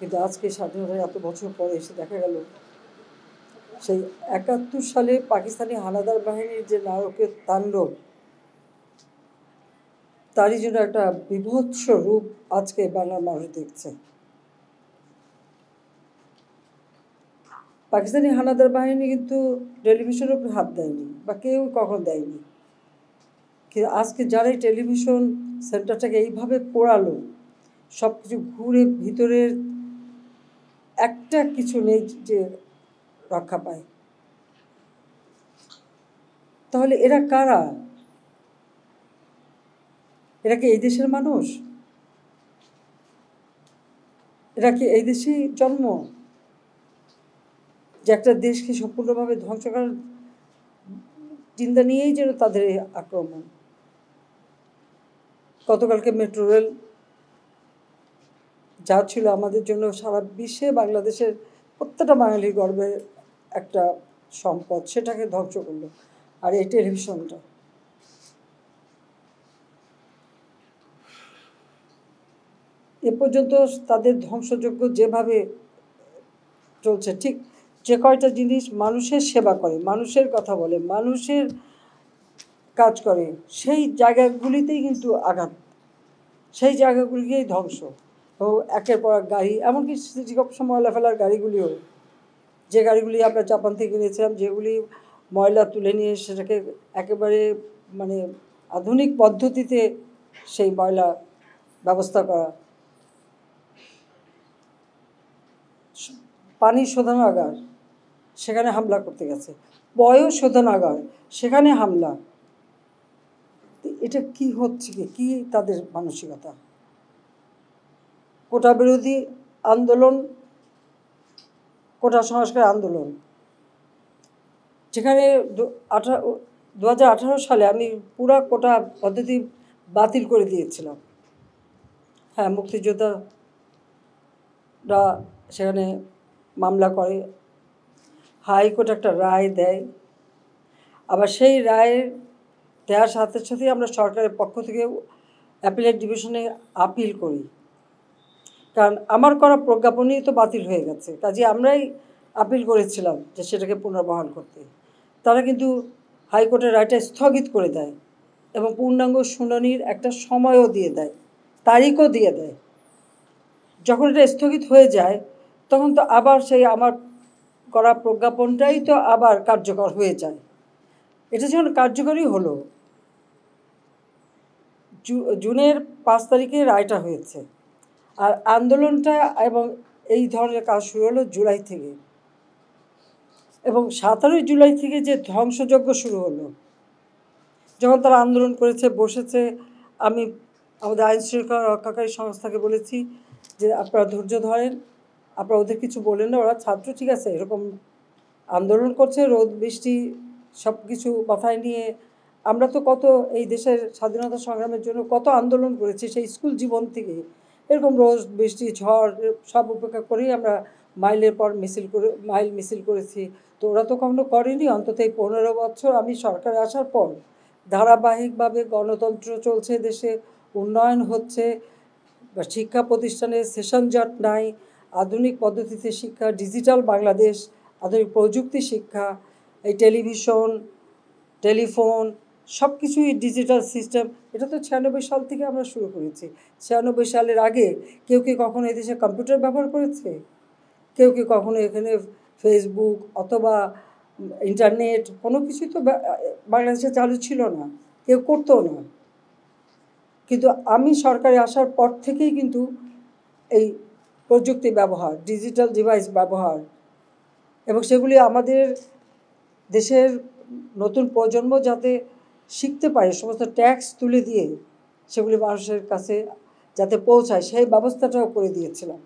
কিন্তু আজকে স্বাধীনতার এত বছর পরে এসে দেখা গেল সেই ৭১ সালে পাকিস্তানি হানাদার বাহিনীর যে নায়কের তাণ্ডব, তারই জন্য একটা বিভৎস রূপ আজকে বাংলার মানুষ দেখছে। পাকিস্তানি হানাদার বাহিনী কিন্তু টেলিভিশনের উপর হাত দেয়নি বা কেউ কখন দেয়নি, কিন্তু আজকে যারা এই টেলিভিশন সেন্টারটাকে এইভাবে পোড়ালো, সব কিছু ঘুরে ভিতরের একটা কিছু নেই যে রক্ষা পায়, তাহলে এরা কারা? এরা কি এই দেশের মানুষ? এরা কি এই দেশেই জন্ম, যে একটা দেশকে সম্পূর্ণভাবে ধ্বংস করার চিন্তা নিয়েই যেন তাদের এই আক্রমণ? গতকালকে মেট্রো রেল যা ছিল আমাদের জন্য সারা বিশ্বে বাংলাদেশের প্রত্যেকটা বাঙালির গর্বের একটা সম্পদ, সেটাকে ধ্বংস করলো। আর এই টেলিভিশনটা, এ পর্যন্ত তাদের ধ্বংসযজ্ঞ যেভাবে চলছে, ঠিক যে কয়টা জিনিস মানুষের সেবা করে, মানুষের কথা বলে, মানুষের কাজ করে, সেই জায়গাগুলিতেই কিন্তু আঘাত, সেই জায়গাগুলিকেই ধ্বংস। ও একের পর এক গাড়ি, এমনকি সিটি কর্পোরেশন ময়লা ফেলার গাড়িগুলিও, যে গাড়িগুলি আমরা জাপান থেকে কিনেছিলাম, যেগুলি ময়লা তুলে নিয়ে সেটাকে একেবারে মানে আধুনিক পদ্ধতিতে সেই ময়লা ব্যবস্থা করা, পানি শোধনাগার সেখানে হামলা করতে গেছে, বয়স শোধনাগার সেখানে হামলা। এটা কি হচ্ছে, কি তাদের মানসিকতা? কোটা বিরোধী আন্দোলন, কোটা সংস্কার আন্দোলন, যেখানে 2018 সালে আমি পুরা কোটা পদ্ধতি বাতিল করে দিয়েছিলাম। হ্যাঁ, মুক্তিযোদ্ধারা সেখানে মামলা করে, হাইকোর্ট একটা রায় দেয়, আবার সেই রায় দেওয়ার সাথে সাথেই আমরা সরকারের পক্ষ থেকে অ্যাপিলেট ডিভিশনে আপিল করি, কারণ আমার করা প্রজ্ঞাপনই তো বাতিল হয়ে গেছে, কাজে আমরাই আপিল করেছিলাম যে সেটাকে পুনর্বহাল করতে। তারা কিন্তু হাইকোর্টের রায়টা স্থগিত করে দেয় এবং পূর্ণাঙ্গ শুনানির একটা সময়ও দিয়ে দেয়, তারিখও দিয়ে দেয়। যখন এটা স্থগিত হয়ে যায় তখন তো আবার সেই আমার করা প্রজ্ঞাপনটাই তো আবার কার্যকর হয়ে যায়। এটা যখন কার্যকরী হলো, জুনের 5 তারিখে রায়টা হয়েছে, আর আন্দোলনটা এবং এই ধরনের কাজ শুরু হলো জুলাই থেকে, এবং 17 জুলাই থেকে যে ধ্বংসযজ্ঞ শুরু হলো, যখন তারা আন্দোলন করেছে, বসেছে, আমি আমাদের আইন শৃঙ্খলা রক্ষাকারী সংস্থাকে বলেছি যে আপনারা ধৈর্য ধরেন, আপনারা ওদের কিছু বলেন না, ওরা ছাত্র, ঠিক আছে, এরকম আন্দোলন করছে, রোদ বৃষ্টি সব কিছু মাথায় নিয়ে আমরা তো কত এই দেশের স্বাধীনতা সংগ্রামের জন্য কত আন্দোলন করেছি, সেই স্কুল জীবন থেকে এরকম রোদ বৃষ্টি ঝড় সব উপেক্ষা করেই আমরা মাইলের পর মাইল মিছিল করেছি। তো ওরা তো কখনো করেনি। অন্তত এই 15 বছর আমি সরকারে আসার পর ধারাবাহিকভাবে গণতন্ত্র চলছে দেশে, উন্নয়ন হচ্ছে, শিক্ষা প্রতিষ্ঠানে সেশন জট নাই, আধুনিক পদ্ধতিতে শিক্ষা, ডিজিটাল বাংলাদেশ, আধুনিক প্রযুক্তি শিক্ষা, এই টেলিভিশন, টেলিফোন সব কিছুই ডিজিটাল সিস্টেম। এটা তো 96 সাল থেকে আমরা শুরু করেছি। 96 সালের আগে কেউ কি কখনো এদেশে কম্পিউটার ব্যবহার করেছে? কেউ কি কখনো এখানে ফেসবুক অথবা ইন্টারনেট কোনো কিছুই তো বাংলাদেশে চালু ছিল না, কেউ করতো না। কিন্তু আমি সরকারে আসার পর থেকেই কিন্তু এই প্রযুক্তি ব্যবহার, ডিজিটাল ডিভাইস ব্যবহার, এবং সেগুলি আমাদের দেশের নতুন প্রজন্ম যাতে শিখতে পারে, সমস্ত ট্যাক্স তুলে দিয়ে সেগুলি মানুষের কাছে যাতে পৌঁছায় সেই ব্যবস্থাটাও করে দিয়েছিলাম।